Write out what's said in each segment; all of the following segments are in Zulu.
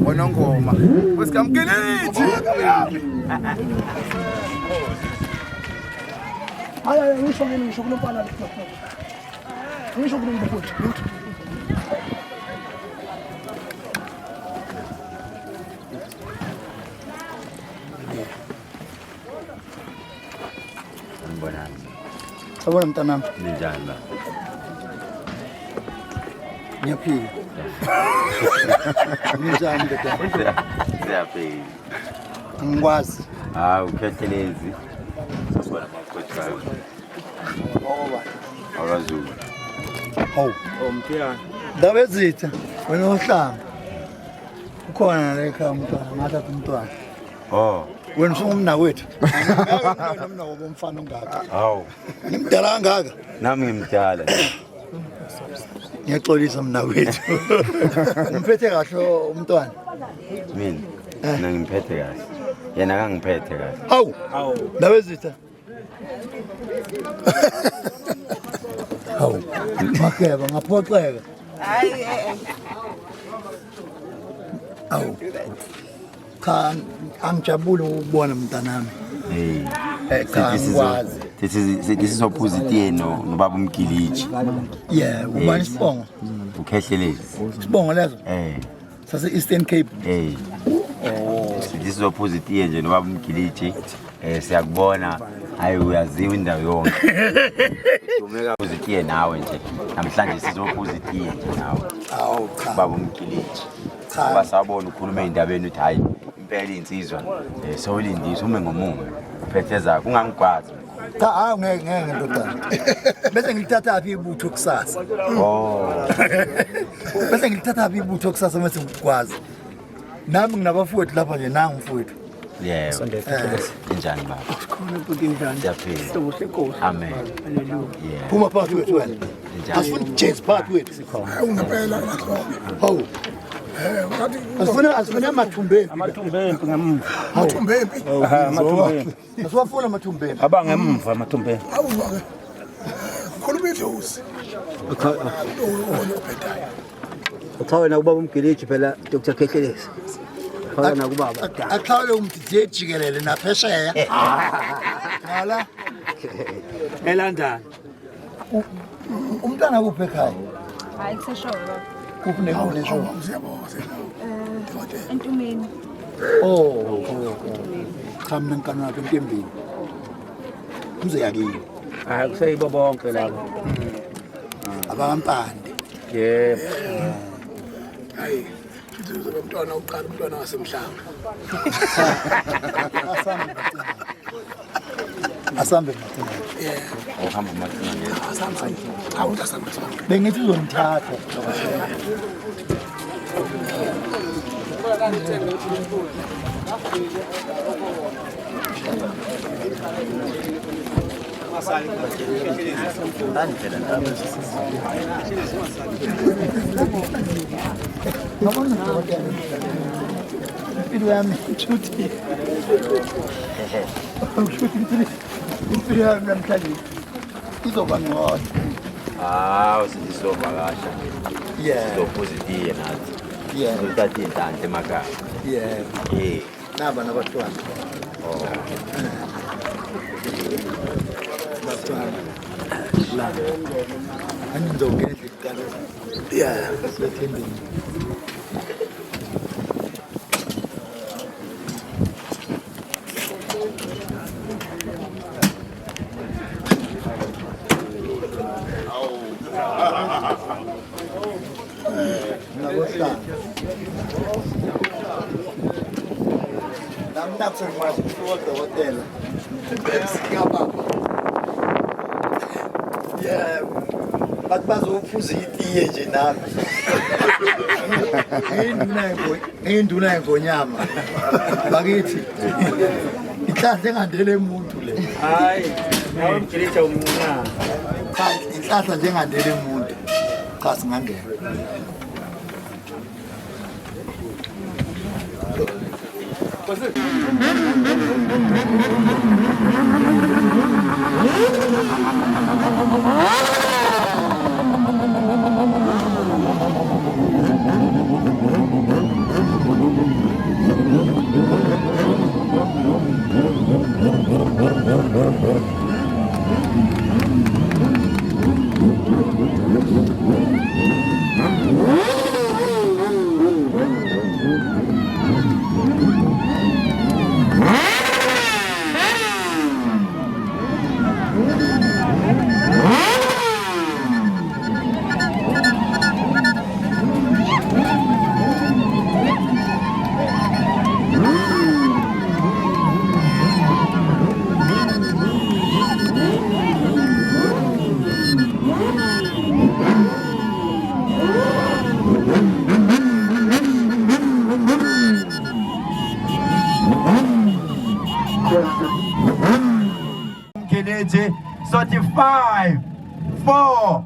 Wanongoma. Wesikamkelethi. Haya, ngisho kulompana lo. Ngisho kulompana. Mbonani. Sabona mntanami. Ninjani la? Ngiyaphila. Ninjani ndoda? Siyaphila. Ngikwazi. Ukhethelezi. Sibona amakhotha kayo. Oba. Akazulu. Hawu. Mphiyana. Ndaba ezitha wena ohlanga. Ukhona la ekhaya umntwana, ngathatha umntwana. Wena usungumna wethu. Nomna womfana ongaka. Hawu. Ngimdala kangaka. Nami ngimdala. Ngiyaxolisa mna wethu. Umphethe kahle umntwana. Mina ngimphethe kahle. Yena akangiphethe kahle. Hawu. Ndaba ezitha. Hawu. Makeba ngaphoxeka. Hayi Awu. Cha angijabule ukubona mntanami. Ngikwazi. This is opposite nobaba umgiliji. Yeah, ubani sibongo? Ukhehlelezi. Sibongo lezo? Sase Eastern Cape. This is opposite nje nobaba umgiliji. Siyakubona hayi uyaziwa indawo yonke. Umeka opposite nawe nje. Namhlanje sizo opposite nje nawe. Awu cha. Baba umgiliji. Basabona ukhuluma indabeni uthi hayi impela insizwa sowulindisa ume ngomume uphethe zakho ungangikwazi. Cha ngeke ndoda. Bese ngilithatha phi ibutho kusasa. Bese ngilithatha phi ibutho kusasa mase ngikwazi. Nami nginabafowethu lapha nje nangu mfowethu. Yebo. Injani baba? Sikhona ukuthi njani? Siyaphila. Sithobo senkosi. Amen. Hallelujah. Phuma phakathi kwethu wena. Asifuni jazz phakathi kwethu. Ungempela ngakho. Hawu. Asifuna amathumbempi. Amathumbempi ngemva. Amathumbempi. Amathumbempi. Asiwafuna amathumbempi. Abangemva amathumbempi. Awuzwa-ke. Khuluma idlozi. Cha wena ubaba umgiliji phela Dr. Khethelezi. Khona kubaba. Akhawule umdije jikelele naphesheya. Hala. eLondon. Umntana kuphi ekhaya? hayi kuseshova. Kuphi nekule show? Siyabonga. Entumeni. Cha mina nkani wakhe Ntembeni. Kuze yakini. Hayi kuseyibo bonke labo. Abakampande. Yebo. Hayi. Sizo umntwana uqala umntwana wasemhlanga. Asambe mathina. Uhamba mathina. Awudasambe. Bengithi uzongithatha. Impilo yami itshuthi. Impilo yami namhlanje izoba ngcono. Sizovakasha. Yeah. Opposite nathi. Yeah. Uthathe inhlanhla emakhaya. Yeah. naba nabatwana batwana la ani ndongeni dikalo ya setendini Namna formasi foto hotel. Siapa? Ya, batas ufuzi itiye nje nami. Induna engonyama. Bakithi. Inhlanhla engandele umuntu le. Hayi, nawe mkilicha umuna. Cha, inhlanhla njengandele umuntu. Cha singangena. Kelechi, 35, 4,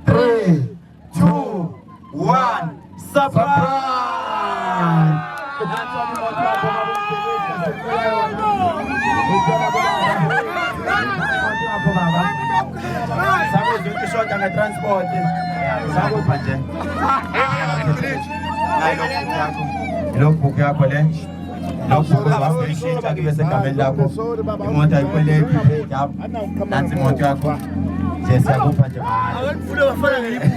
3, 2, 1, surprise! Sako zikishota na transport. Sako panje. Lokhu yakho le. Lokhu wafishintsha kube segameni lakho. Imoto ayikweleki lapho. Nansi imoto yakho. Nje siyakupha nje mahala. Awufuna bafana ngiyiphi.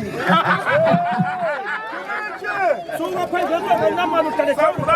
Sunga phansi ngamama uhlale khamba.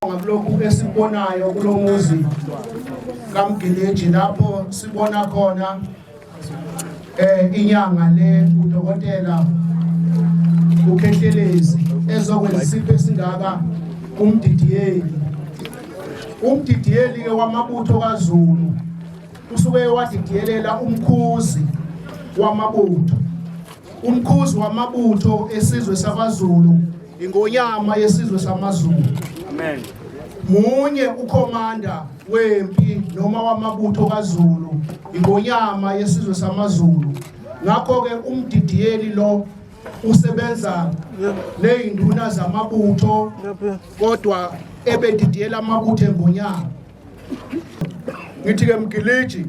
Ngakulokhu esikubonayo kulomuzi kaMgeleji lapho sibona khona inyanga le udokotela uKhehlelezi ezokwenza isipho esingaka kumdidiyeli. Umdidiyeli ke wamabutho kaZulu usuke wadidiyelela umkhuzi wamabutho. Umkhuzi wamabutho esizwe sakwaZulu ingonyama yesizwe samaZulu. Amen. Munye ukhomanda wempi noma wamabutho kaZulu ingonyama yesizwe samaZulu. Ngakho ke umdidiyeli lo usebenza neinduna zamabutho kodwa ebedidiyela amabutho engonyama. Ngithi ke Mgeleji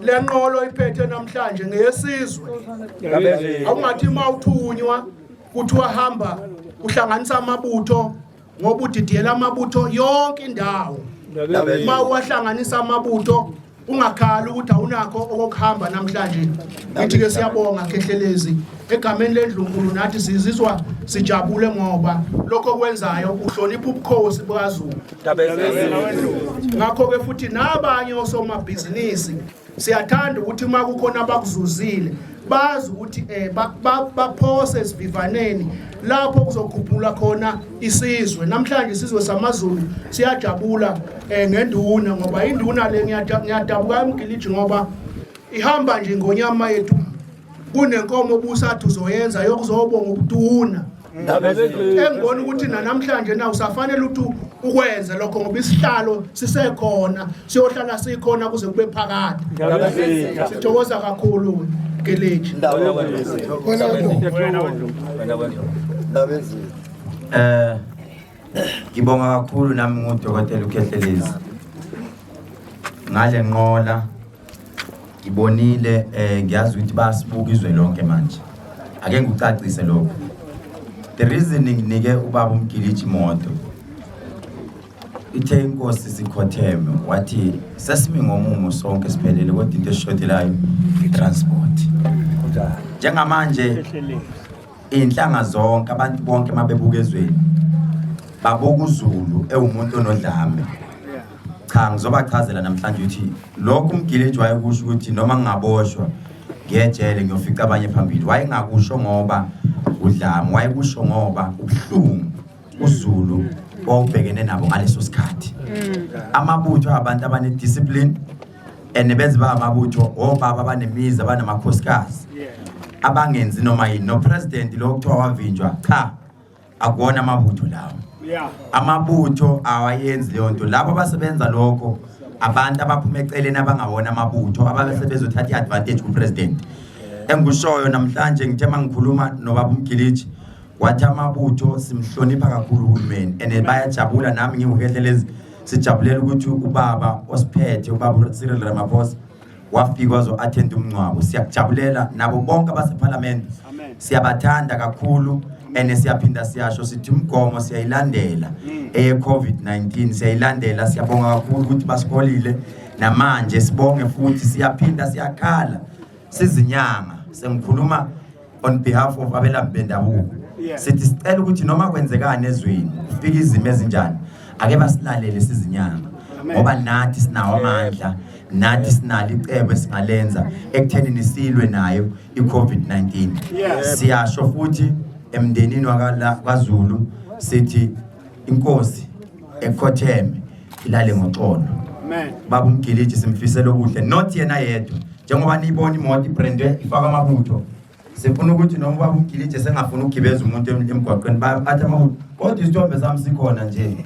le nqolo iphethe namhlanje ngeyesizwe. Awungathi mawuthunywa kuthiwa hamba uhlanganisa amabutho ngoba udidiyela amabutho yonke indawo. Uma uwahlanganisa amabutho ungakhala ukuthi awunakho okuhamba namhlanje. Ngithi ke siyabonga Khehlelezi egameni leNdlunkulu nathi sizizwa sijabule ngoba lokho kwenzayo uhlonipha ubukhosi bukaZulu. Ngakho ke futhi nabanye osomabhizinisi siyathanda ukuthi uma kukhona abakuzuzile bazi ukuthi baphose esivivaneni lapho kuzokhuphula khona isizwe. Namhlanje isizwe samaZulu siyajabula ngenduna ngoba induna le ngiyadabuka Mgeleji ngoba ihamba nje ngonyama yethu kunenkomo busathi uzoyenza yokuzobonga ubuduna. Engibona ukuthi namhlanje na usafanele ukuthi ukwenze lokho ngoba isihlalo sisekhona siyohlala sikhona kuze kube phakade. Sithokoza kakhulu Mgeleji. Ngibonga kakhulu nami ngudokotela uKhehlelezi. Ngale nqola ngibonile ngiyazi ukuthi basibuka izwe lonke manje. Ake ngicacise lokho. The reason nginike ubaba uMgeleji imoto ithe inkosi sikhotheme wathi sesimi ngomumo sonke siphelele kodwa into eshodelayo itransport. Njengamanje inhlanga zonke abantu bonke mabebuka ezweni babuka uZulu ewumuntu onodlame. Cha ngizobachazela namhlanje ukuthi lokho uMgeleji wayekusho ukuthi noma ngingaboshwa ngiyejele ngiyofica abanye phambili. Wayengakusho ngoba udlame, wayekusho ngoba ubuhlungu uZulu obhekene nabo ngaleso sikhathi. Amabutho abantu abane discipline enebezi ba amabutho obaba abanemizi abanamakhosikazi abangenzi noma yini no president lo kuthiwa wavinjwa cha akuona amabutho lawo. Amabutho awayenzi leyo nto. Labo abasebenza lokho abantu abaphuma eceleni abangawona amabutho ababesebezothatha iadvantage ku president. Engushoyo namhlanje ngithe mangikhuluma nobaba uMgeleji wathi amabutho simhlonipha kakhulu uhulumeni ene bayajabula nami ngiwuKhehlelezi sijabulela ukuthi ubaba osiphethe ubaba Cyril Ramaphosa wafika wazo attend umncwabo. Siyakujabulela nabo bonke abaseparlament. Siyabathanda kakhulu ene siyaphinda siyasho sithi umgomo siyayilandela COVID-19 siyayilandela. Siyabonga kakhulu ukuthi basikolile namanje sibonge futhi siyaphinda siyakhala sizinyanga. Sengikhuluma on behalf of abelaphi bendabuko. Sithi sicela ukuthi noma kwenzekani ezweni ufika izimo ezinjani ake basilalele sizinyanga ngoba nathi sinawo amandla nathi sinalo icebo esingalenza ekutheni silwe nayo iCovid-19. Siyasho futhi emndenini wakwaZulu sithi inkosi ekhotheme ilale ngoxolo. Baba uMgeleji simfisela okuhle not yena yedwa njengoba niyibona imoto ibrandwe ifaka amabutho. Sifuna ukuthi noma ubaba uMgeleji sengafuna ukugibeza umuntu emgwaqweni bathi amabutho kodwa isithombe sami sikhona nje.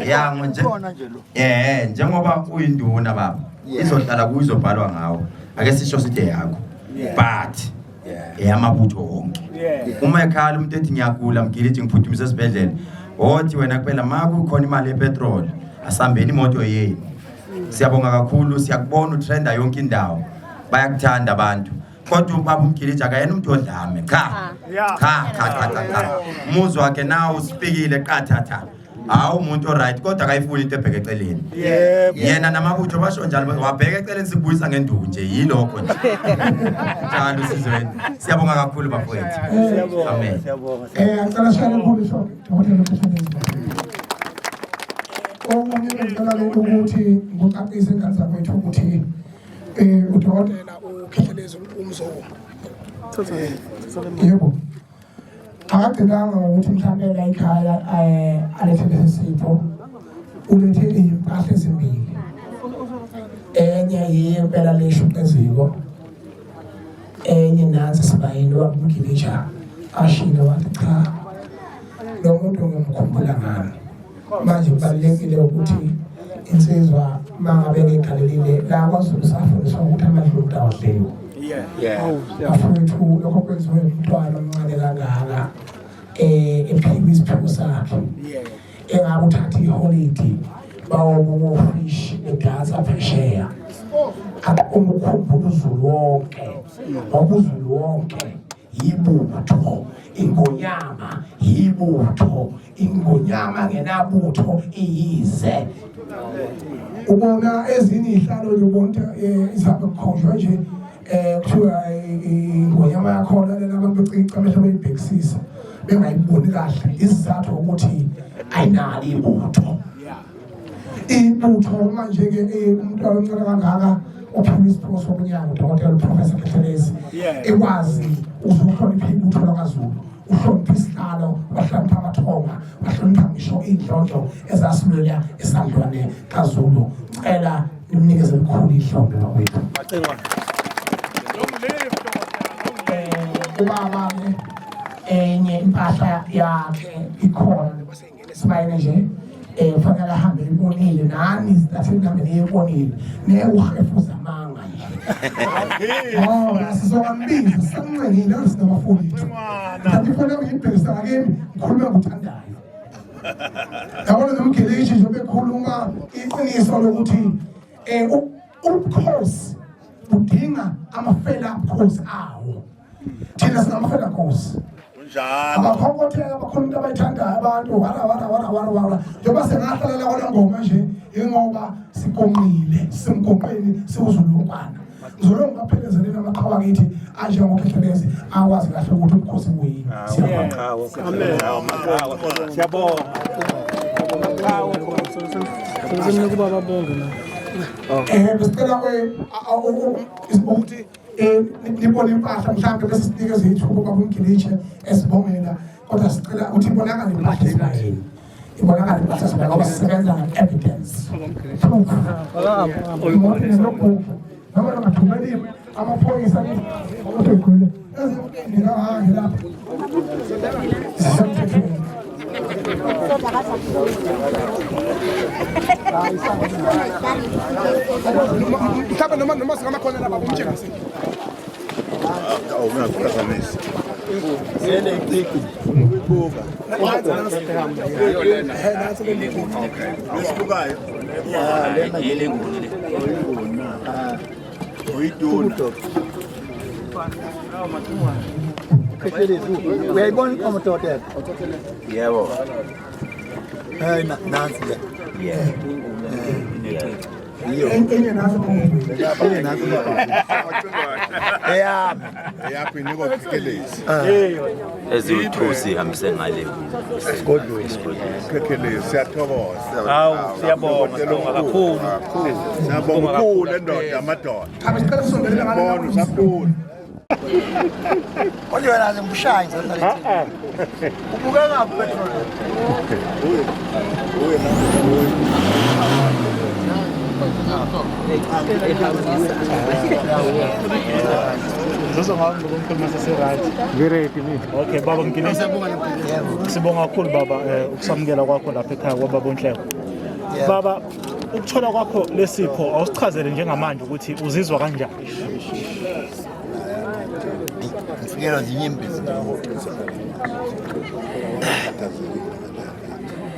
Yango nje njengoba uyinduna baba izohlala kuyizobhalwa ngawo ake sisho sithi yakho but amabutho wonke. Uma ekhala umuntu ethi ngiyagula Mgeleji ngiphuthumise esibhedlela othi wena kuphela makukhona imali yepetrol asambeni imoto yeni. Siyabonga kakhulu siyakubona utrenda yonke indawo bayakuthanda abantu kodwa ubaba uMgeleji akayena umuntu odlame cha. Muzi wakhe nawo usifikile qathatha hawu umuntu right kodwa akayifuni into ebheke eceleni yena namabutho basho njalo wabheka eceleni sibuyisa ngenduku nje yilokho nje njalo sizweni siyabonga kakhulu bafowethu amen ngicela shaya kakhulu so ngothola ngicela ukuthi ngicacise ingane zakwethu ukuthi udokotela uKhethelezi umzoko yebo akagcinanga ukuthi mhlawumbe la ekhaya alethe lesi sipho ulethe impahla ezimbili enye yimpela leshuqeziko enye nansi sibayini wamgilisha ashilo wathi cha lo muntu ngimkhumbula ngani manje kubalulekile ukuthi insizwa mangabe ngikhalelile la kwaZulu safundiswa ukuthi amadlozi awadliwa afowethu lokho kwenziwe umntwana omncane kangaka ephiwe isiphiwo sakhe engabe uthatha iholiday bawobufish edansa phesheya umkhumbula uZulu wonke ngokuZulu wonke yibutho ingonyama yibutho ingonyama ngenabutho iyize ubona ezinye ihlalo lobonke izabe kukhonjwa nje kuthiwa ingonyama yakhona lena abantu becinca mehlo beyibhekisisa bengayiboni kahle isizathu ukuthi ayinalo ibutho manje ke umntwana omncane kangaka ophiwe isiphiwo sobunyango udokotela uProfessor Khethelezi ekwazi ukuhlonipha ibutho lakwaZulu uhlonipha isihlalo wahlonipha amathonga wahlonipha ngisho indlondlo ezasilulela esandlwane kaZulu cela nimnikeze likhulu ihlombe bakwethu ubaba-ke enye impahla yakhe ikhona basengene sibayene nje fanele ahambe ebonile nani sidathe nihambe niyebonile neuhefuza amanga sizongambiza sisamncengile asinamafowethu kanti ifone ngiyibhekisa ngakemi ngikhuluma nguthandayo yabona nomgeleshi nje bekhuluma iqiniso lokuthi ubukhosi budinga amafela ubukhosi awo thina sinamafela khosi abakhokotheka bakhona into abayithandayo abantu wala njengoba sengahlalela kwale ngoma nje ingoba sigonqile simgonqeni siwuzulunkwana ngizolo ngaphelezele amaqhawe akithi anjengoKhethelezi akwazi kahle ukuthi ubukhosi buyini siyabonga senzeni kuba babonge la besicela ukuthi nibone impahla mhlawumbe bese sinikeze ithuba babumgilishe esibongela kodwa sicela ukuthi ibonakale impahla esibayeni ibonakale impahla esibayeni ngoba sisebenza nge-evidence noma nongathumeli amaphoyisa ukuthi igcwele ezingekahange lapha sisemthethweni mhlawumbe noma singamakhona lapha kumtshengise awunakuphazamisa lesibukayo uyayibona inkomo dokotela yebo nansi le enye nazo eyakho inikwa uKhethelezi ezithusi hambise ngale uKhethelezi siyathokoza hawu siyabonga kakhulu siyabonga kakhulu endoda amadoda abasicela sisondelele bona usakhulu konje wena ngimshaye ngizathatha ubuka ngaphi petrol okay baba Mgilisi sibonga kakhulu baba ukusamukela kwakho lapha ekhaya kwababa uNhleko baba ukuthola kwakho lesipho awusichazele njengamanje ukuthi uzizwa kanjani mfikelo zinyembezi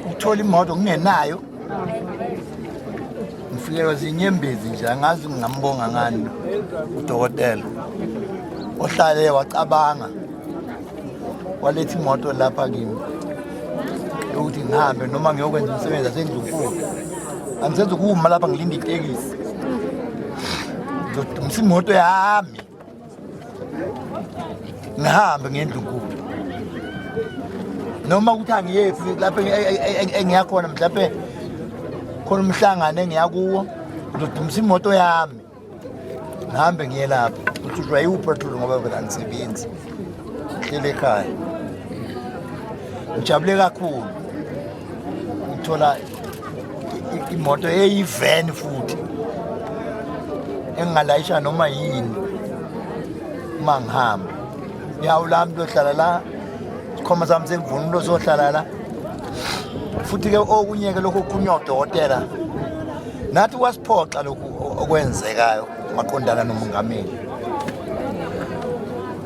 ukuthola imoto kungenayo mfikelo zinyembezi nje angazi ngingambonga ngani udokotela ohlale wacabanga waletha imoto lapha kimi yokuthi ngihambe noma ngiyokwenza umsebenzi asendlunkulu angisenza ukuma lapha ngilinda itekisi ngizodumisa imoto yami ngihambe ngendlunkulu noma ukuthi angiyephi lapha engiyakhona mhlawumbe khona umhlangano engiyakuwo ngizodumisa imoto yami ngihambe ngiye lapha ukuthi ushwaye upetrol ngoba vele angisebenzi hlele ekhaya ngijabule kakhulu ngithola imoto eyivan futhi engingalayisha noma yini uma ngihamba ngiyawulami lohlala la sikhoma sami semvunulo sohlala la futhi-ke okunye-ke lokhu okukhulunywa udokotela nathi wasiphoxa lokhu okwenzekayo maqondana nomongameli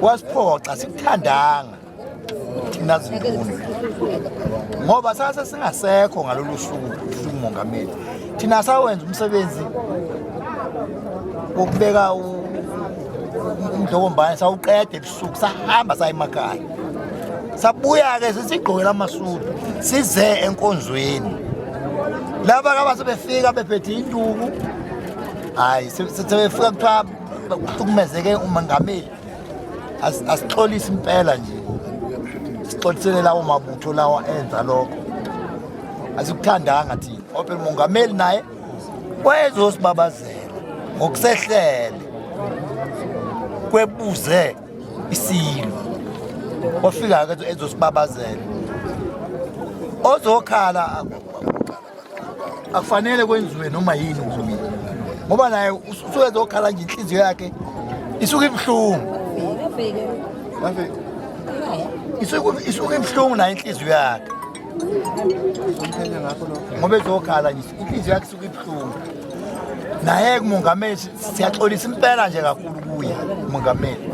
wasiphoxa sikuthandanga thina zintuni ngoba sase singasekho ngalolu suku umongameli thina sawenza umsebenzi wokubeka umdlokombane sawuqeda ebusuku sahamba saya emakhaya sabuya-ke sisigqokela amasudu size enkonzweni laba abasebefika bephethe induku hayi sebefika kuthiwa kuhlukumezeke umongameli asixolise impela nje sixolisele lawo mabutho lawa enza lokho asikuthandanga thina ophela umongameli naye wayezosibabazela ngokusehlele kwebuze isilo wafika-ke ezosibabazela ozokhala akufanele kwenziwe noma yini uzomile ngoba naye usuke ezokhala nje inhliziyo yakhe isuke ibuhlungu isuke ibuhlungu nayo inhliziyo yakhe ngoba ezokhala nje inhliziyo yakhe isuke ibuhlungu naye kumongameli siyaxolisa impela nje kakhulu kuye umongameli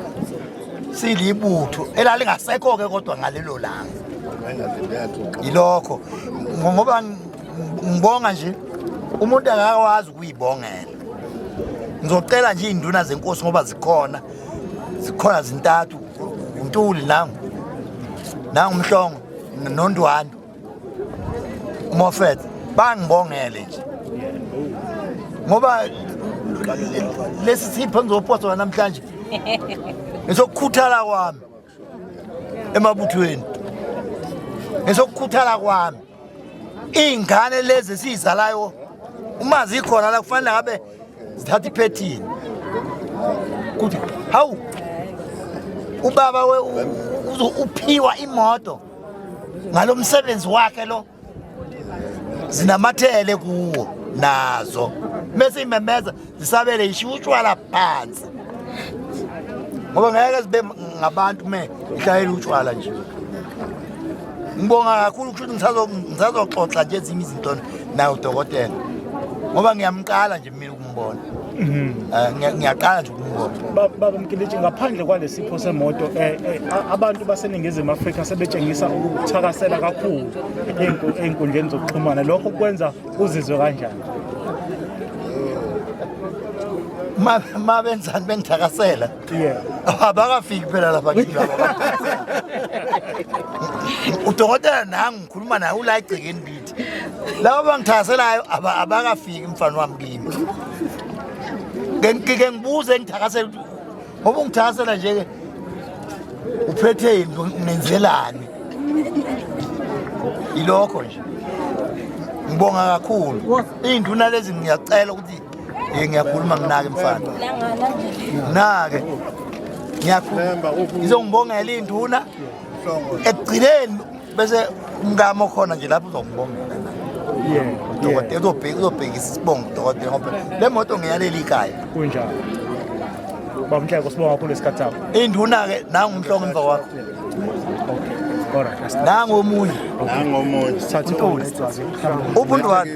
silibutho elalingasekho-ke kodwa ngalelo langa yilokho ngoba ngibonga nje umuntu akakwazi ukuyibongela ngizocela nje iy'nduna zenkosi ngoba zikhona zintathu uNtuli nangumhlongo noNdwando uMofet bangibongele nje ngoba lesi sipho engizophosa namhlanje ngizokukhuthala kwami emabuthweni ngizokukhuthala kwami iy'ngane lezi esiyizalayo uma zikhona la kufanele ngabe zithatha iphethini kuthi hawu ubaba uphiwa imoto ngalo msebenzi wakhe lo zinamathele kuwo nazo bese imemeza zisabele ishiya utshwala phansi ngoba ngeke zibe ngabantu ihlayela utshwala nje ngibonga kakhulu ukuthi ngisazoxoxa nje ezinye izinto naye udokotela ngoba ngiyamqala nje mina ukumbona ngiyaqala nje ukumbona. Baba Mkelechi, ngaphandle kwalesipho semoto abantu baseNingizimu Afrika sebetshengisa ukuthakasela kakhulu ey'nkundleni zokuxhumana, lokho kwenza uzizwe kanjani? Ma benzani bengithakasela? Abakafiki phela lapha kimi laba. Udokotela nangu ngikhuluma naye ula igcekeni lithi. Laba bangithakaselayo abakafiki mfana wami kimi. Ngeke ngibuze ngithakasela ngoba ungithakasela nje uphethe yini unenzelani? Ilokho nje. Ngibonga kakhulu. Induna lezi ngiyacela ukuthi ngiyakhuluma nginake mfana. Nake. Ngiyakhuluma. Ngizongibongela induna. Ekugcineni bese umkamo khona nje lapho uzongibongela. Dokotela uzobhekisa isibongo dokotela ngoba le moto ngiyaleli ikhaya. Kunjani? Baba Mhleko sibonga kakhulu isikhathi sakho. Induna ke nangu umhlongo emva kwakho. Okay. Alright. Nangu omunye. Sithathe ubuntu wakhe.